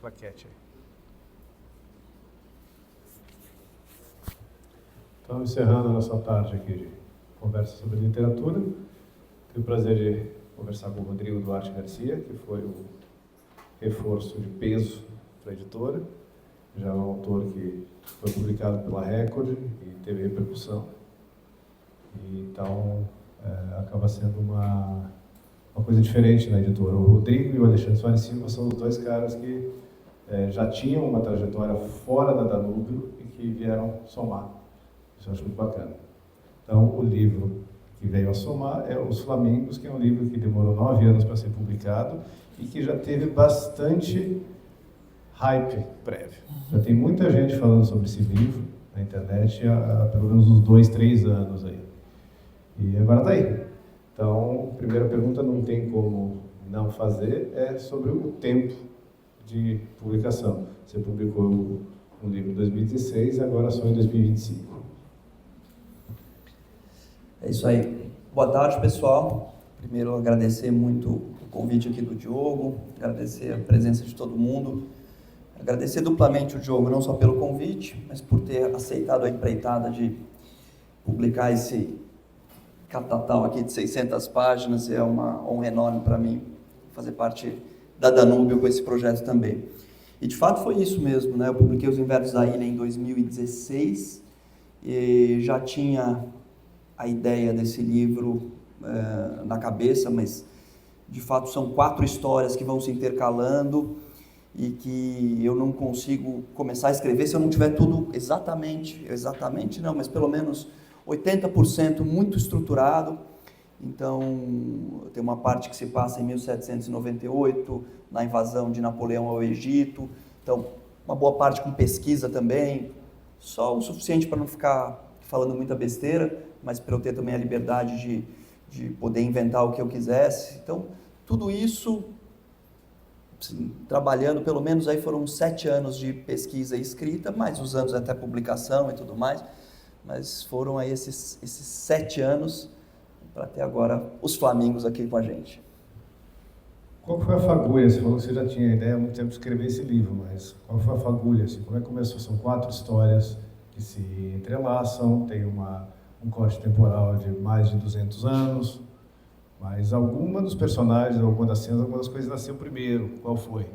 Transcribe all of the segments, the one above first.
claquete aí. Então, encerrando a nossa tarde aqui de conversa sobre literatura, tenho o prazer de conversar com o Rodrigo Duarte Garcia, que foi o reforço de peso para a editora, já é um autor que foi publicado pela Record e teve repercussão. E, então, acaba sendo uma coisa diferente na editora. O Rodrigo e o Alexandre Soares Silva são os dois caras que já tinham uma trajetória fora da Danúbio e que vieram somar. Isso eu acho muito bacana. Então, o livro que veio a somar é Os Flamingos, que é um livro que demorou 9 anos para ser publicado e que já teve bastante hype prévio. Já tem muita gente falando sobre esse livro na internet há pelo menos uns 2, 3 anos aí. E agora está aí. Então, a primeira pergunta não tem como não fazer, é sobre o tempo de publicação. Você publicou um livro em 2016 e agora só em 2025. É isso aí. Boa tarde, pessoal. Primeiro, agradecer muito o convite aqui do Diogo, agradecer a presença de todo mundo, agradecer duplamente o Diogo, não só pelo convite, mas por ter aceitado a empreitada de publicar esse catatal aqui de 600 páginas. É uma honra enorme para mim fazer parte da Danúbio com esse projeto também. E de fato foi isso mesmo, né? Eu publiquei Os Invernos da Ilha em 2016 e já tinha a ideia desse livro na cabeça, mas de fato são 4 histórias que vão se intercalando e que eu não consigo começar a escrever se eu não tiver tudo exatamente não, mas pelo menos 80% muito estruturado. Então, tem uma parte que se passa em 1798, na invasão de Napoleão ao Egito. Então, uma boa parte com pesquisa também, só o suficiente para não ficar falando muita besteira, mas para eu ter também a liberdade de poder inventar o que eu quisesse. Então, tudo isso, assim, trabalhando, pelo menos aí foram 7 anos de pesquisa e escrita, mais os anos até publicação e tudo mais, mas foram aí esses 7 anos para ter agora os Flamingos aqui com a gente. Qual foi a fagulha? Você falou que você já tinha ideia há muito tempo de escrever esse livro, mas qual foi a fagulha? Assim, como é que começou? São 4 histórias que se entrelaçam, tem um corte temporal de mais de 200 anos, mas alguma dos personagens, alguma das cenas, alguma das coisas nasceu primeiro. Qual foi?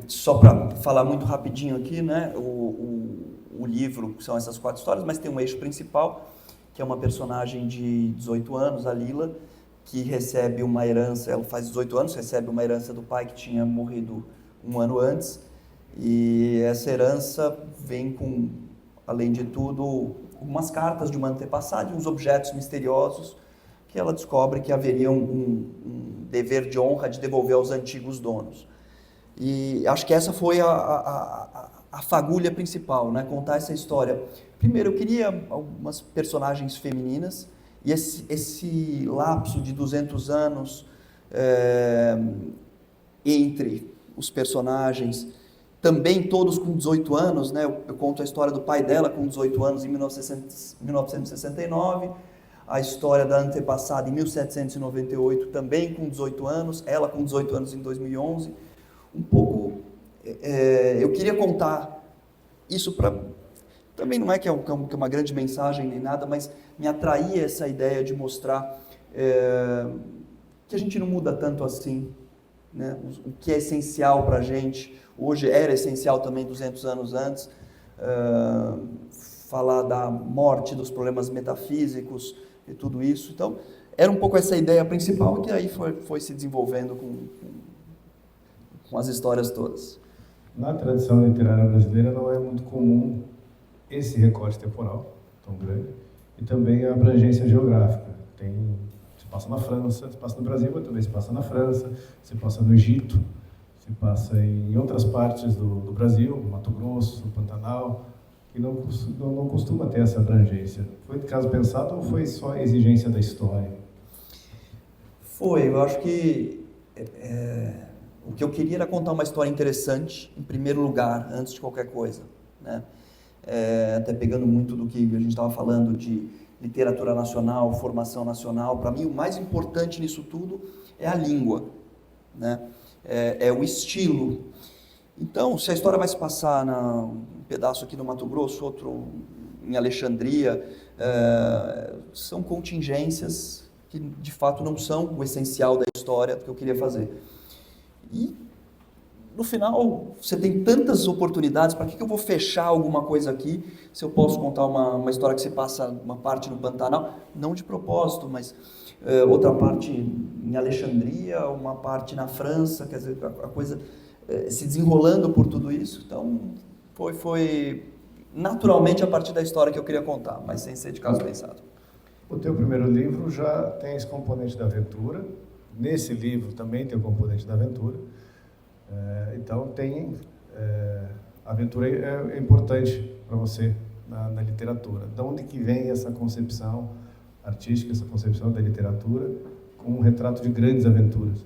Só para falar muito rapidinho aqui, né? O livro são essas 4 histórias, mas tem um eixo principal, que é uma personagem de 18 anos, a Lila, que recebe uma herança. Ela faz 18 anos, recebe uma herança do pai que tinha morrido 1 ano antes, e essa herança vem com, além de tudo, umas cartas de uma antepassada e uns objetos misteriosos que ela descobre que haveria um dever de honra de devolver aos antigos donos. E acho que essa foi a fagulha principal, né? Contar essa história. Primeiro, eu queria algumas personagens femininas, e esse lapso de 200 anos entre os personagens, também todos com 18 anos, né? Eu conto a história do pai dela com 18 anos em 1969, a história da antepassada em 1798, também com 18 anos, ela com 18 anos em 2011. Um pouco, eu queria contar isso para... Também não é que é uma grande mensagem nem nada, mas me atraía essa ideia de mostrar que a gente não muda tanto assim, né? O que é essencial para a gente, hoje era essencial também 200 anos antes, falar da morte, dos problemas metafísicos e tudo isso. Então, era um pouco essa ideia principal que aí foi se desenvolvendo com as histórias todas. Na tradição literária brasileira não é muito comum esse recorte temporal tão grande e também a abrangência geográfica. Se passa na França, se passa no Brasil, mas também se passa na França, se passa no Egito, se passa em outras partes do Brasil, Mato Grosso, Pantanal, que não costuma ter essa abrangência. Foi de caso pensado ou foi só a exigência da história? Foi, eu acho que o que eu queria era contar uma história interessante, em primeiro lugar, antes de qualquer coisa, né? Até pegando muito do que a gente estava falando de literatura nacional, formação nacional. Para mim, o mais importante nisso tudo é a língua, né? É o estilo. Então, se a história vai se passar um pedaço aqui no Mato Grosso, outro em Alexandria, são contingências que de fato não são o essencial da história que eu queria fazer. E no final, você tem tantas oportunidades, para que eu vou fechar alguma coisa aqui, se eu posso contar uma história que se passa uma parte no Pantanal, não de propósito, mas outra parte em Alexandria, uma parte na França, quer dizer, a coisa se desenrolando por tudo isso. Então, foi naturalmente a partir da história que eu queria contar, mas sem ser de caso pensado. O teu primeiro livro já tem esse componente da aventura, nesse livro também tem o componente da aventura. Então a aventura é importante para você na literatura. De onde que vem essa concepção artística, essa concepção da literatura com um retrato de grandes aventuras?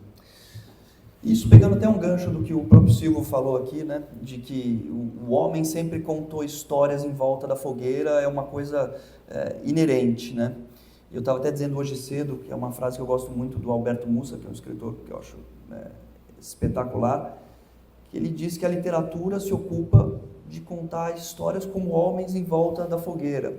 Isso pegando até um gancho do que o próprio Silvio falou aqui, né, de que o homem sempre contou histórias em volta da fogueira, é uma coisa inerente, né? Eu estava até dizendo hoje cedo, que é uma frase que eu gosto muito do Alberto Mussa, que é um escritor que eu acho espetacular, que ele diz que a literatura se ocupa de contar histórias como homens em volta da fogueira.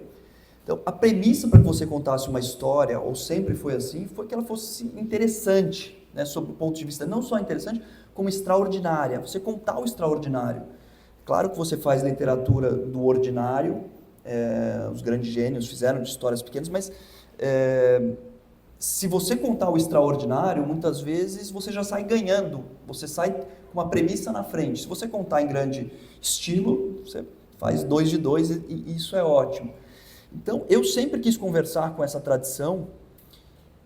Então, a premissa para que você contasse uma história, ou sempre foi assim, foi que ela fosse interessante, né, sob o ponto de vista não só interessante, como extraordinária. Você contar o extraordinário. Claro que você faz literatura do ordinário, os grandes gênios fizeram de histórias pequenas, mas se você contar o extraordinário, muitas vezes você já sai ganhando, você sai com uma premissa na frente. Se você contar em grande estilo, você faz 2 de 2 e isso é ótimo. Então, eu sempre quis conversar com essa tradição,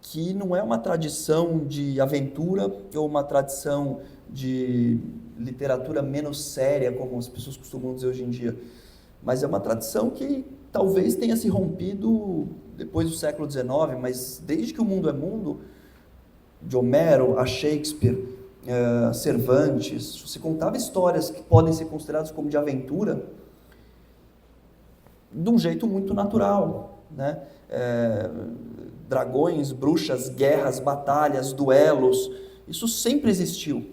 que não é uma tradição de aventura ou uma tradição de literatura menos séria, como as pessoas costumam dizer hoje em dia, mas é uma tradição que talvez tenha se rompido depois do século XIX, mas desde que o mundo é mundo, de Homero a Shakespeare, Cervantes, você contava histórias que podem ser consideradas como de aventura de um jeito muito natural, né? Dragões, bruxas, guerras, batalhas, duelos, isso sempre existiu.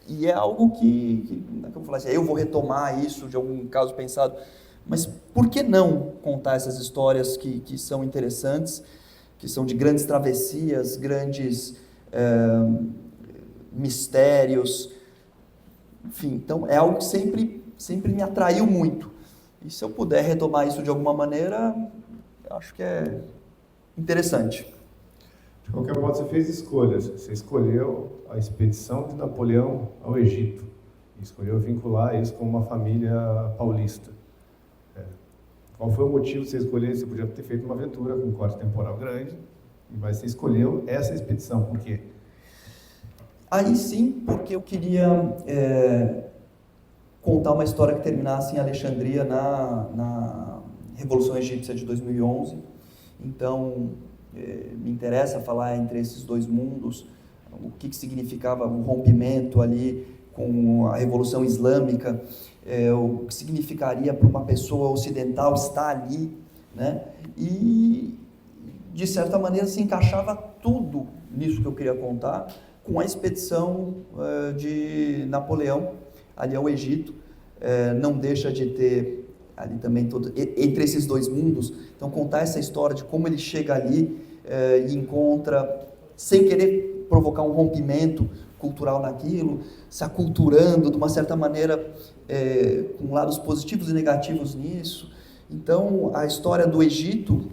E é algo que não é que eu vou falar assim, eu vou retomar isso de algum caso pensado, mas por que não contar essas histórias que são interessantes, que são de grandes travessias, grandes mistérios, enfim, então é algo que sempre me atraiu muito. E se eu puder retomar isso de alguma maneira, eu acho que é interessante. De qualquer modo, você fez escolhas. Você escolheu a expedição de Napoleão ao Egito. E escolheu vincular isso com uma família paulista. Qual foi o motivo de você escolher? Você podia ter feito uma aventura com um corte temporal grande, mas você escolheu essa expedição. Por quê? Aí sim, porque eu queria contar uma história que terminasse em Alexandria na Revolução Egípcia de 2011. Então, me interessa falar entre esses dois mundos, o que significava o rompimento ali com a Revolução Islâmica, o que significaria para uma pessoa ocidental estar ali, né? E, de certa maneira, se encaixava tudo nisso que eu queria contar com a expedição de Napoleão ali ao Egito. Não deixa de ter ali também entre esses dois mundos, então contar essa história de como ele chega ali e encontra, sem querer provocar um rompimento cultural naquilo, se aculturando de uma certa maneira, com lados positivos e negativos nisso. Então, a história do Egito,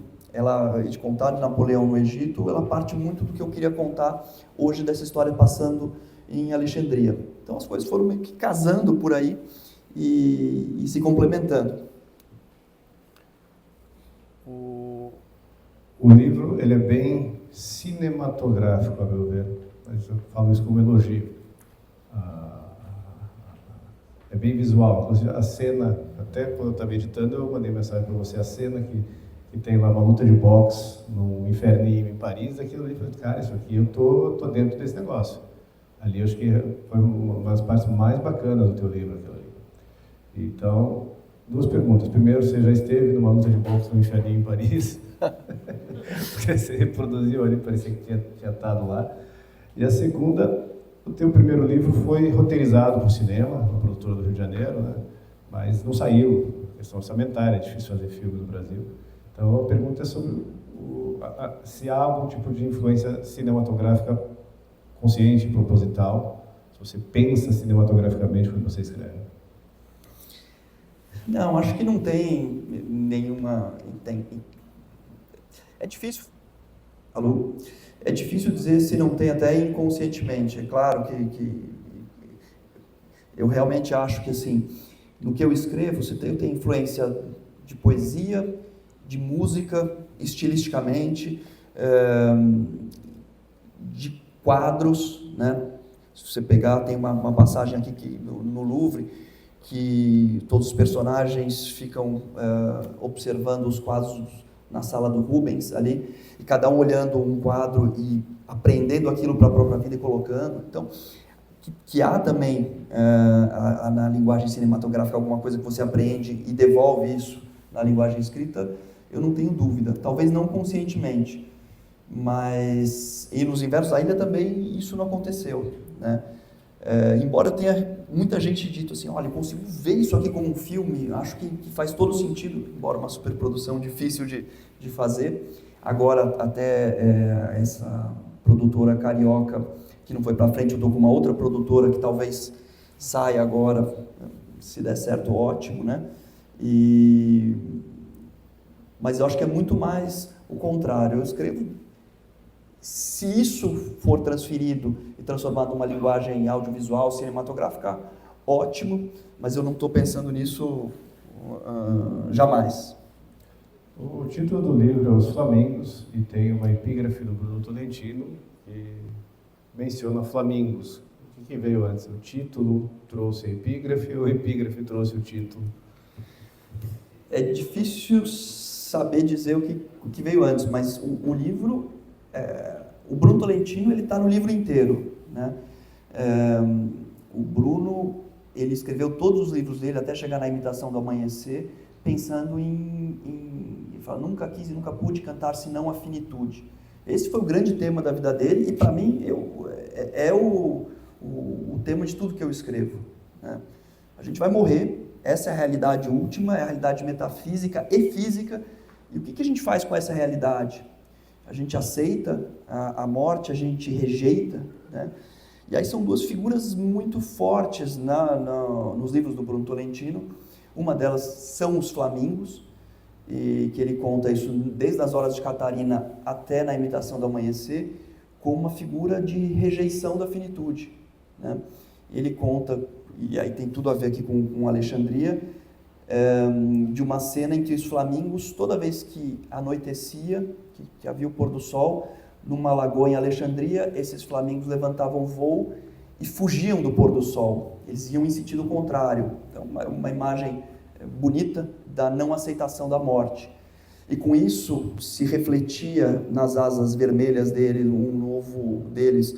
de contar de Napoleão no Egito, ela parte muito do que eu queria contar hoje dessa história passando em Alexandria. Então, as coisas foram meio que casando por aí e se complementando. O livro ele é bem cinematográfico, a meu ver. Mas eu falo isso como elogio. É bem visual. Inclusive, a cena, até quando eu estava editando, eu mandei mensagem para você, a cena que tem lá uma luta de boxe no Inferninho em Paris, aquilo ali, eu falei, cara, isso aqui eu tô dentro desse negócio. Ali eu acho que foi uma das partes mais bacanas do teu livro, aquilo ali. Então, 2 perguntas. Primeiro, você já esteve numa luta de boxe no Inferninho em Paris? Porque você reproduziu ali, parecia que tinha estado lá. E a segunda, O teu primeiro livro foi roteirizado para o cinema, uma produtora do Rio de Janeiro, né? Mas não saiu, questão orçamentária, é difícil fazer filme no Brasil. Então a pergunta é sobre se há algum tipo de influência cinematográfica consciente, proposital, se você pensa cinematograficamente quando você escreve. Não, acho que não tem nenhuma... É difícil... Alô? É difícil dizer se não tem até inconscientemente. É claro que eu realmente acho que, assim, no que eu escrevo, eu tenho influência de poesia, de música, estilisticamente, de quadros, né? Se você pegar, tem uma passagem aqui no Louvre, que todos os personagens ficam observando os quadros na sala do Rubens ali, e cada um olhando um quadro e aprendendo aquilo para a própria vida e colocando. Então, que há também na linguagem cinematográfica alguma coisa que você aprende e devolve isso na linguagem escrita, eu não tenho dúvida. Talvez não conscientemente, mas e nos inversos ainda também isso não aconteceu, né? Embora tenha muita gente dito assim, olha, eu consigo ver isso aqui como um filme, acho que faz todo sentido, embora uma superprodução difícil de fazer. Agora, até essa produtora carioca, que não foi para frente, eu estou com uma outra produtora que talvez saia agora, se der certo, ótimo, né? Mas eu acho que é muito mais o contrário. Eu escrevo, se isso for transferido e transformado numa linguagem audiovisual, cinematográfica, ótimo, mas eu não estou pensando nisso jamais. O título do livro é Os Flamingos e tem uma epígrafe do Bruno Tolentino que menciona flamingos. O que veio antes? O título trouxe a epígrafe ou a epígrafe trouxe o título? É difícil saber dizer o que veio antes, mas o livro, o Bruno Tolentino, ele está no livro inteiro, né? O Bruno, ele escreveu todos os livros dele até chegar na Imitação do Amanhecer, pensando ele fala, nunca quis e nunca pude cantar senão a finitude. Esse foi o grande tema da vida dele e para mim é o tema de tudo que eu escrevo, né? A gente vai morrer, essa é a realidade última, é a realidade metafísica e física. E o que a gente faz com essa realidade? A gente aceita a morte, a gente rejeita, né? E aí são duas figuras muito fortes nos livros do Bruno Tolentino. Uma delas são os flamingos, e que ele conta isso desde as Horas de Catarina até na Imitação do Amanhecer, como uma figura de rejeição da finitude, né? Ele conta, e aí tem tudo a ver aqui com Alexandria, de uma cena em que os flamingos, toda vez que anoitecia, que havia o pôr do sol, numa lagoa em Alexandria, esses flamingos levantavam voo e fugiam do pôr do sol. Eles iam em sentido contrário. Então, uma imagem bonita da não aceitação da morte. E com isso se refletia nas asas vermelhas deles, um novo deles,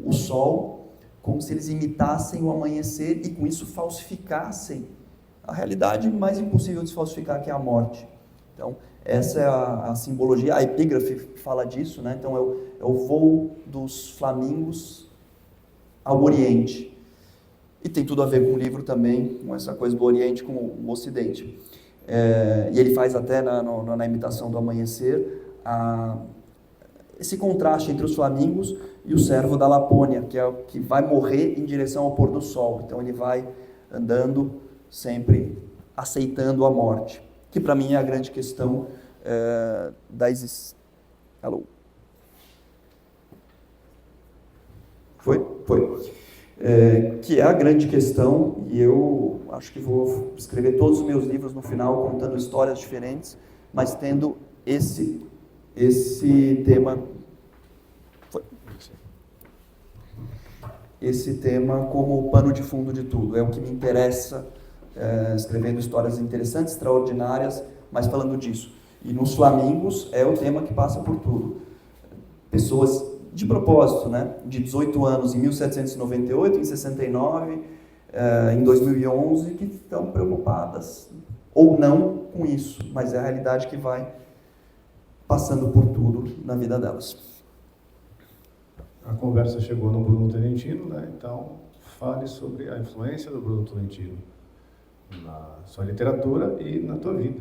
o sol, como se eles imitassem o amanhecer e com isso falsificassem a realidade mais impossível de se falsificar, que é a morte. Então, essa é a simbologia, a epígrafe fala disso, né? Então, é o voo dos flamingos ao Oriente. E tem tudo a ver com o livro também, com essa coisa do Oriente com o Ocidente. E ele faz até na Imitação do Amanhecer esse contraste entre os flamingos e o servo da Lapônia, que é o que vai morrer em direção ao pôr do sol. Então ele vai andando sempre aceitando a morte, que para mim é a grande questão da existência. Alô? Foi? Que é a grande questão, e eu acho que vou escrever todos os meus livros no final contando histórias diferentes, mas tendo esse tema, como pano de fundo de tudo. É o que me interessa, escrevendo histórias interessantes, extraordinárias, mas falando disso. E nos Flamingos é o tema que passa por tudo. Pessoas de propósito, né? De 18 anos em 1798, em 69, em 2011, que estão preocupadas ou não com isso, mas é a realidade que vai passando por tudo na vida delas. a conversa chegou no Bruno Tolentino, né? Então fale sobre a influência do Bruno Tolentino na sua literatura e na tua vida.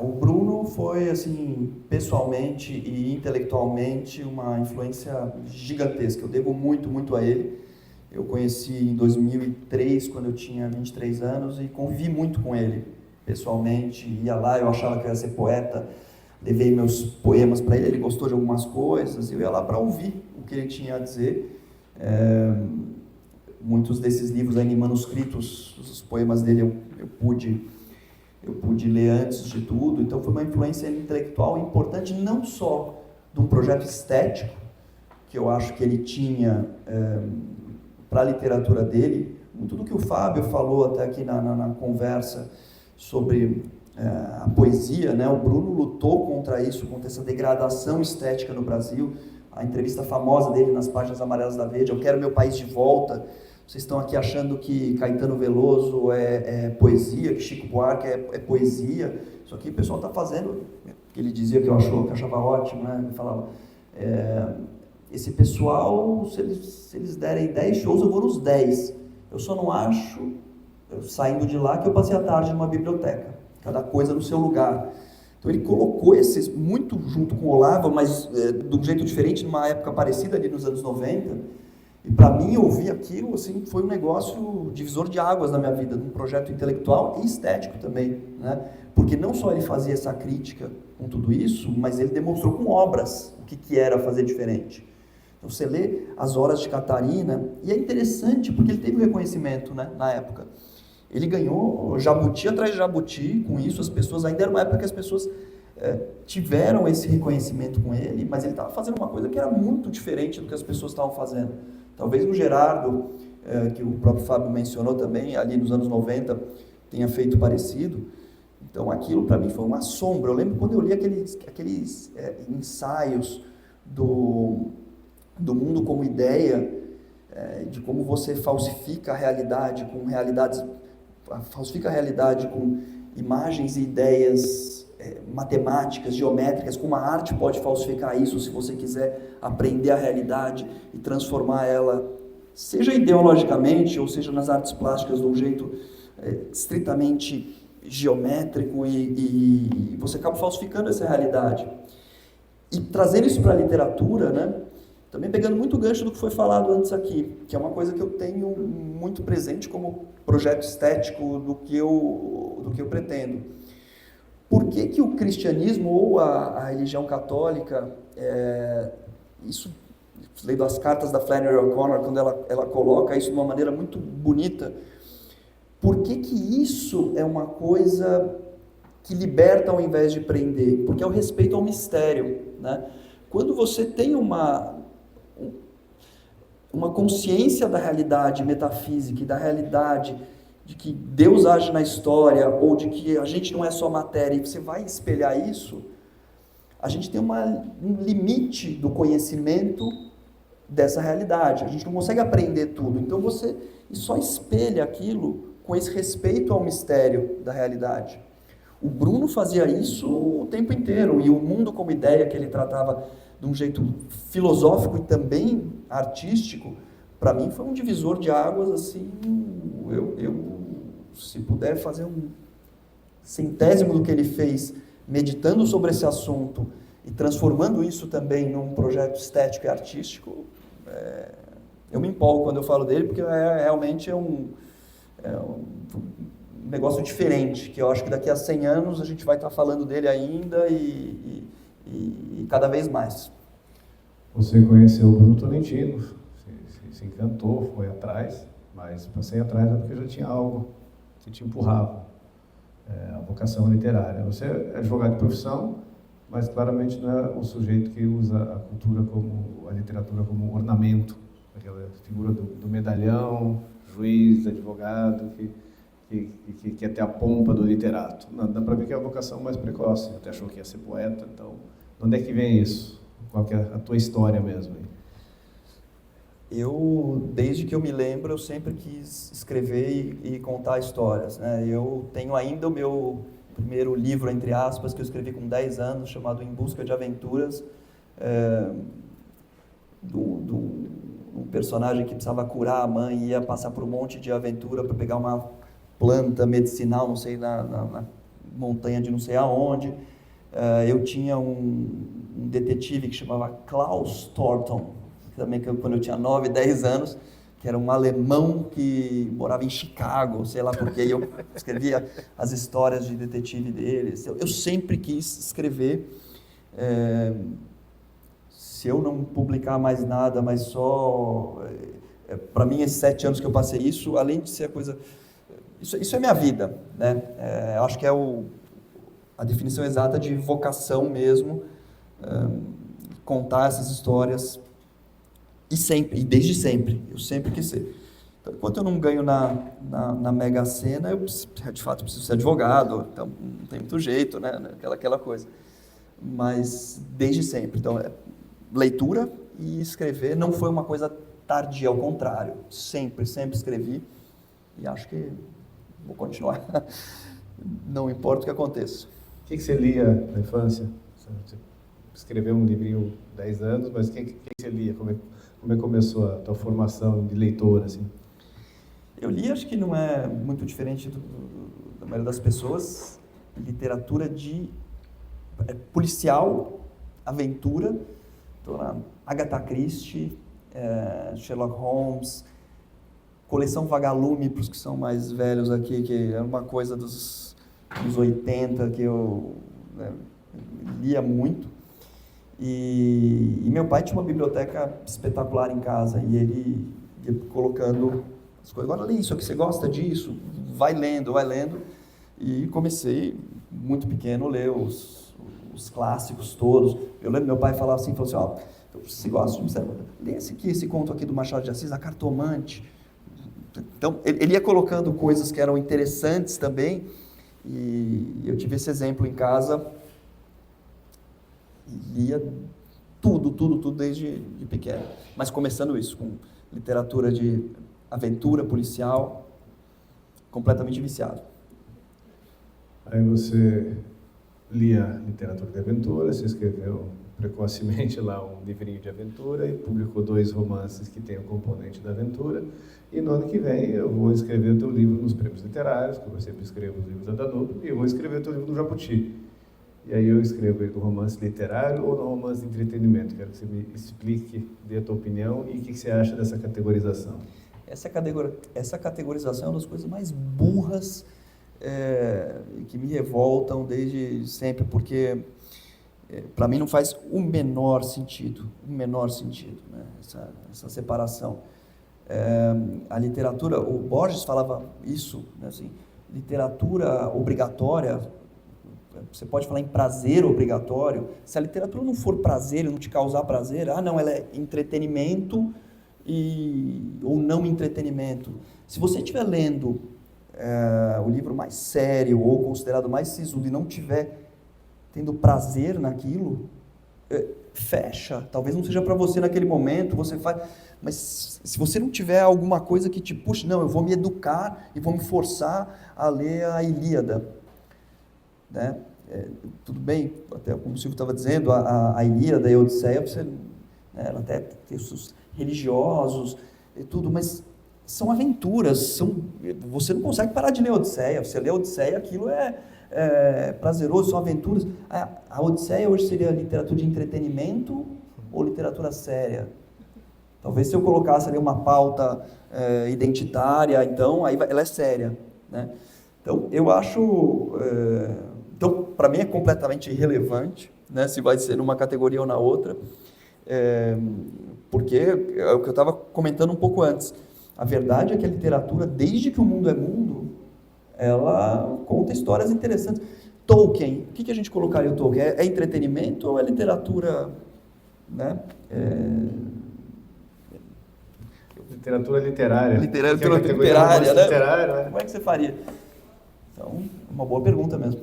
O Bruno foi, assim, pessoalmente e intelectualmente uma influência gigantesca. Eu devo muito, muito a ele. Eu conheci em 2003, quando eu tinha 23 anos, e convivi muito com ele, pessoalmente. Ia lá, eu achava que eu ia ser poeta, levei meus poemas para ele, ele gostou de algumas coisas, eu ia lá para ouvir o que ele tinha a dizer. Muitos desses livros aí, manuscritos, os poemas dele eu pude ler antes de tudo, então foi uma influência intelectual importante, não só de um projeto estético, que eu acho que ele tinha para a literatura dele, muito do que o Fábio falou até aqui na conversa sobre a poesia, né? O Bruno lutou contra isso, contra essa degradação estética no Brasil. A entrevista famosa dele nas páginas amarelas da Veja, eu quero meu país de volta. Vocês estão aqui achando que Caetano Veloso é poesia, que Chico Buarque é poesia. Isso aqui o pessoal está fazendo, que ele dizia que eu achava ótimo, né? Ele falava, esse pessoal, se eles derem 10 shows, eu vou nos 10. Eu só não acho, saindo de lá, que eu passei a tarde numa biblioteca. Cada coisa no seu lugar. Então ele colocou esses, muito junto com o Olavo, mas de um jeito diferente, numa época parecida ali nos anos 90. E para mim, ouvir aquilo, assim, foi um negócio divisor de águas na minha vida, num projeto intelectual e estético também, né? Porque não só ele fazia essa crítica com tudo isso, mas ele demonstrou com obras o que era fazer diferente. Então você lê As Horas de Catarina, e é interessante porque ele teve um reconhecimento, né, na época. Ele ganhou jabuti atrás de jabuti com isso, as pessoas, ainda era uma época que as pessoas tiveram esse reconhecimento com ele, mas ele estava fazendo uma coisa que era muito diferente do que as pessoas estavam fazendo. Talvez o Gerardo, que o próprio Fábio mencionou também, ali nos anos 90, tenha feito parecido. Então aquilo para mim foi uma sombra. Eu lembro quando eu li aqueles ensaios do mundo como ideia, de como você falsifica a realidade com imagens e ideias matemáticas, geométricas, como a arte pode falsificar isso se você quiser aprender a realidade e transformar ela, seja ideologicamente ou seja nas artes plásticas de um jeito estritamente geométrico e você acaba falsificando essa realidade. E trazendo isso para a literatura, né? Também pegando muito gancho do que foi falado antes aqui, que é uma coisa que eu tenho muito presente como projeto estético do que eu pretendo. Por que o cristianismo ou a religião católica, isso, lendo as cartas da Flannery O'Connor, quando ela coloca isso de uma maneira muito bonita, por que isso é uma coisa que liberta ao invés de prender? Porque é o respeito ao mistério, né? Quando você tem uma consciência da realidade metafísica e da realidade de que Deus age na história, ou de que a gente não é só matéria, e você vai espelhar isso, a gente tem um limite do conhecimento dessa realidade. A gente não consegue aprender tudo. Então você só espelha aquilo com esse respeito ao mistério da realidade. O Bruno fazia isso o tempo inteiro, e o mundo como ideia que ele tratava de um jeito filosófico e também artístico, para mim foi um divisor de águas, assim, eu se puder fazer um centésimo do que ele fez, meditando sobre esse assunto e transformando isso também num projeto estético e artístico, eu me empolgo quando eu falo dele, porque realmente é um negócio diferente, que eu acho que daqui a 100 anos a gente vai estar falando dele ainda e cada vez mais. Você conheceu o Bruno Tolentino, se encantou, foi atrás, mas passei atrás é porque já tinha algo que te empurrava, a vocação literária. Você é advogado de profissão, mas claramente não é um sujeito que usa a cultura a literatura como ornamento, aquela figura do medalhão, juiz, advogado, que quer ter a pompa do literato. Não, dá para ver que é a vocação mais precoce. Até achou que ia ser poeta, então, de onde é que vem isso? Qual que é a tua história mesmo? Desde que eu me lembro, eu sempre quis escrever e contar histórias, né? Eu tenho ainda o meu primeiro livro, entre aspas, que eu escrevi com 10 anos, chamado Em Busca de Aventuras, um personagem que precisava curar a mãe e ia passar por um monte de aventura para pegar uma planta medicinal, não sei, na montanha de não sei aonde. Eu tinha um detetive que chamava Klaus Thornton, também quando eu tinha 9, 10 anos, que era um alemão que morava em Chicago, sei lá porque eu escrevia as histórias de detetive deles. Eu sempre quis escrever. Se eu não publicar mais nada, mas só... para mim, esses 7 anos que eu passei isso, além de ser a coisa... Isso é minha vida, né? Eu acho que é a definição exata de vocação mesmo, contar essas histórias, e desde sempre, eu sempre quis ser. Então, enquanto eu não ganho na Mega Sena, eu de fato preciso ser advogado, então não tem muito jeito, né? Aquela coisa. Mas desde sempre, então leitura e escrever não foi uma coisa tardia, ao contrário, sempre escrevi, e acho que vou continuar, não importa o que aconteça. O que você lia na infância? Você escreveu um livrinho 10 anos, mas o que você lia? Como é que começou a tua formação de leitor, assim? Eu li, acho que não é muito diferente da maioria das pessoas, literatura policial, aventura, estou na Agatha Christie, Sherlock Holmes, coleção Vagalume, para os que são mais velhos aqui, que é uma coisa dos 80, que eu lia muito. E meu pai tinha uma biblioteca espetacular em casa, e ele ia colocando as coisas. Agora lê isso aqui, você gosta disso? Vai lendo. E comecei, muito pequeno, a ler os clássicos todos. Eu lembro meu pai falava assim, ó, se gosta de mistério, lê esse conto aqui do Machado de Assis, A Cartomante. Então, ele ia colocando coisas que eram interessantes também, e eu tive esse exemplo em casa, e lia tudo desde pequeno. Mas começando isso, com literatura de aventura policial, completamente viciado. Aí você lia literatura de aventura, você escreveu precocemente lá um livrinho de aventura e publicou 2 romances que têm o componente da aventura. E no ano que vem eu vou escrever o teu livro nos prêmios literários, que eu sempre escrevo os livros da Danúbio, e eu vou escrever o teu livro no Jabuti. E aí eu escrevo ele no romance literário ou no romance de entretenimento. Quero que você me explique, dê a tua opinião e o que você acha dessa categorização. Essa categorização é uma das coisas mais burras que me revoltam desde sempre, porque para mim não faz o menor sentido, né? essa separação. A literatura, o Borges falava isso, né, assim, literatura obrigatória, você pode falar em prazer obrigatório, se a literatura não for prazer, não te causar prazer, não, ela é entretenimento ou não entretenimento. Se você estiver lendo o livro mais sério ou considerado mais sisudo e não estiver tendo prazer naquilo, fecha. Talvez não seja para você naquele momento, você faz, mas se você não tiver alguma coisa que te puxe, não, eu vou me educar e vou me forçar a ler a Ilíada, né? Tudo bem, até como o Silvio estava dizendo, a Ilíada e a Odisseia, ela até tem os seus religiosos e tudo, mas são aventuras, você não consegue parar de ler a Odisseia. Você lê a Odisseia, aquilo é prazeroso, são aventuras. A Odisseia hoje seria literatura de entretenimento ou literatura séria? Talvez se eu colocasse ali uma pauta identitária, então aí ela é séria, né? Então eu acho, então para mim é completamente irrelevante, né, se vai ser numa categoria ou na outra, porque é o que eu estava comentando um pouco antes. A verdade é que a literatura, desde que o mundo é mundo, ela conta histórias interessantes. Tolkien, o que a gente colocaria o Tolkien? É entretenimento ou é literatura, né? Literatura literária. Literatura literária, né? Como é que você faria? Então, é uma boa pergunta mesmo.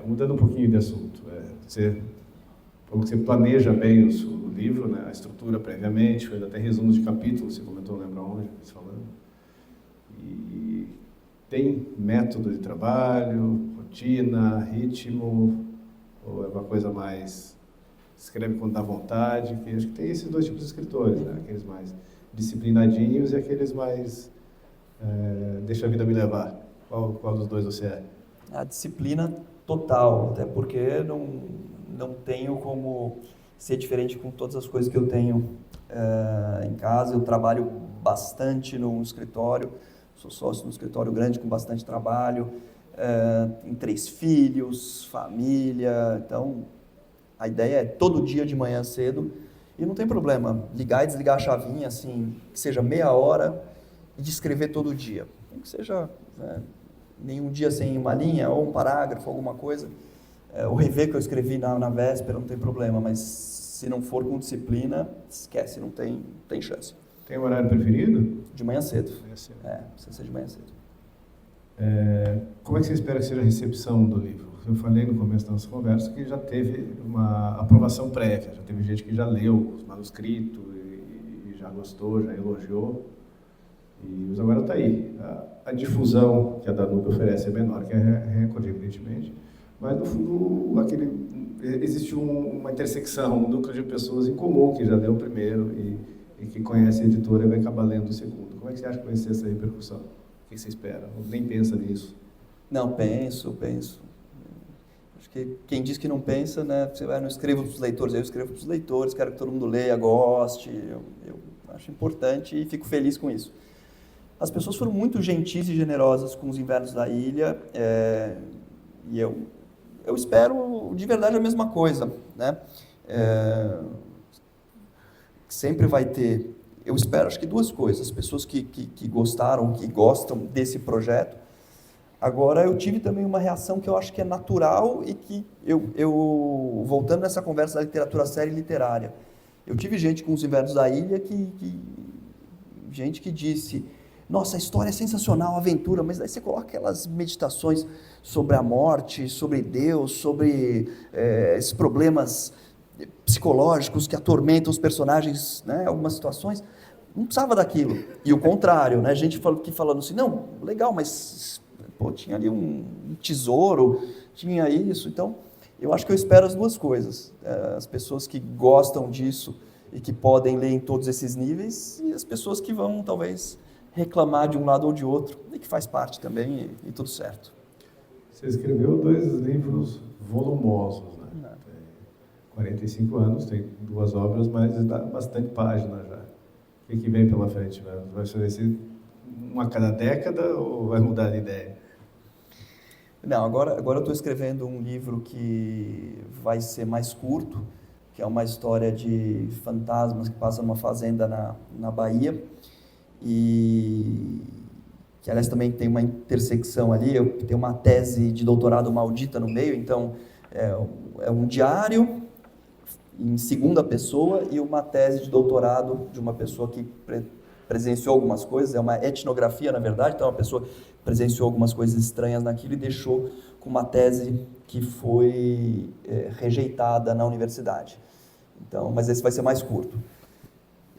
Mudando um pouquinho de assunto, você falou que você planeja bem o livro, né, a estrutura previamente, fez até resumos de capítulos, você comentou, não lembro onde, você falando. E tem método de trabalho, rotina, ritmo, ou é uma coisa mais escreve quando dá vontade, que acho que tem esses dois tipos de escritores, né? Aqueles mais disciplinadinhos e aqueles mais deixa a vida me levar. Qual dos dois você é? A disciplina total, até porque não tenho como ser diferente com todas as coisas que eu tenho em casa. Eu trabalho bastante no escritório, sou sócio no escritório grande com bastante trabalho, tenho 3 filhos, família, então a ideia é todo dia de manhã cedo, e não tem problema, ligar e desligar a chavinha, assim, que seja meia hora, e de escrever todo dia. Tem que seja nenhum dia sem uma linha, ou um parágrafo, alguma coisa. Ou rever que eu escrevi na véspera, não tem problema, mas se não for com disciplina, esquece, não tem chance. Tem um horário preferido? De manhã cedo. Sim. Precisa ser de manhã cedo. Como é que você espera que seja a recepção do livro? Eu falei no começo da nossa conversa que já teve uma aprovação prévia, já teve gente que já leu os manuscritos e já gostou, já elogiou, mas agora está aí. A difusão que a Danube oferece é menor que a Record, evidentemente, mas no fundo existe uma intersecção, um núcleo de pessoas em comum que já leu o primeiro e que conhece a editora e vai acabar lendo o segundo. Como é que você acha que vai ser essa repercussão? O que você espera? Ou nem pensa nisso? Não, penso. Acho que quem diz que não pensa, né? Você vai, não escrevo para os leitores, eu escrevo para os leitores, quero que todo mundo leia, goste. Eu acho importante e fico feliz com isso. As pessoas foram muito gentis e generosas com os Invernos da Ilha, e eu espero de verdade a mesma coisa, né? Sempre vai ter, eu espero, acho que 2 coisas, as pessoas que gostaram, que gostam desse projeto. Agora, eu tive também uma reação que eu acho que é natural e que eu voltando nessa conversa da literatura séria e literária, eu tive gente com os Invernos da Ilha gente que disse: nossa, a história é sensacional, aventura, mas daí você coloca aquelas meditações sobre a morte, sobre Deus, sobre esses problemas psicológicos que atormentam os personagens, né, algumas situações, não precisava daquilo. E o contrário, né, gente falando assim, não, legal, mas pô, tinha ali um tesouro, tinha isso. Então, eu acho que eu espero as 2 coisas. As pessoas que gostam disso e que podem ler em todos esses níveis, e as pessoas que vão, talvez, reclamar de um lado ou de outro, e que faz parte também, e tudo certo. Você escreveu 2 livros volumosos, né? 45 anos, tem 2 obras, mas dá bastante página já. O que vem pela frente? Vai ser uma a cada década ou vai mudar de ideia? Não, agora eu estou escrevendo um livro que vai ser mais curto, que é uma história de fantasmas que passa numa fazenda na Bahia, e que, aliás, também tem uma intersecção ali, tem uma tese de doutorado maldita no meio, então é um diário em segunda pessoa e uma tese de doutorado de uma pessoa que presenciou algumas coisas, é uma etnografia, na verdade, então uma pessoa presenciou algumas coisas estranhas naquilo e deixou com uma tese que foi rejeitada na universidade. Então, mas esse vai ser mais curto.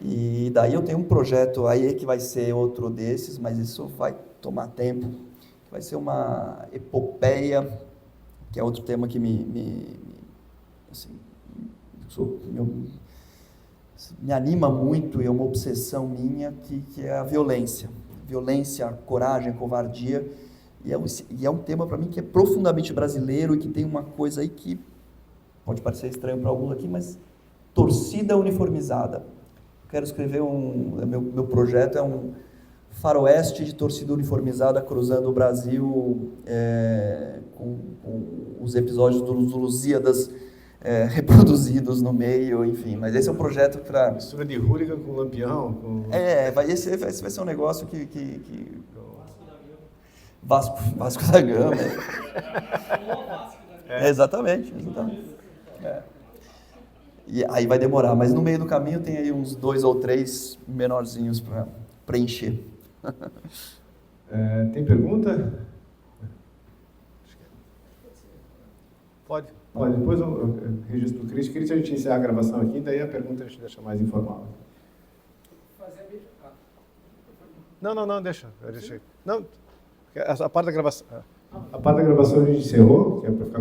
E daí eu tenho um projeto aí que vai ser outro desses, mas isso vai tomar tempo, vai ser uma epopeia, que é outro tema que me anima muito, e é uma obsessão minha, que é a violência, coragem, covardia, e é um tema para mim que é profundamente brasileiro e que tem uma coisa aí que pode parecer estranho para alguns aqui, mas torcida uniformizada. Quero escrever meu projeto é um faroeste de torcida uniformizada cruzando o Brasil, com os episódios do Lusíadas reproduzidos no meio, enfim. Mas esse é um projeto para... Mistura de hooligan com lampião. Esse vai ser um negócio que... Vasco da Gama. Exatamente. E aí vai demorar, mas no meio do caminho tem aí uns 2 ou 3 menorzinhos para preencher. Tem pergunta? Pode. Depois eu registro o Cris. Cris, a gente encerra a gravação aqui, daí a pergunta a gente deixa mais informal. Não, deixa. Não, a parte da gravação a gente encerrou, que é para ficar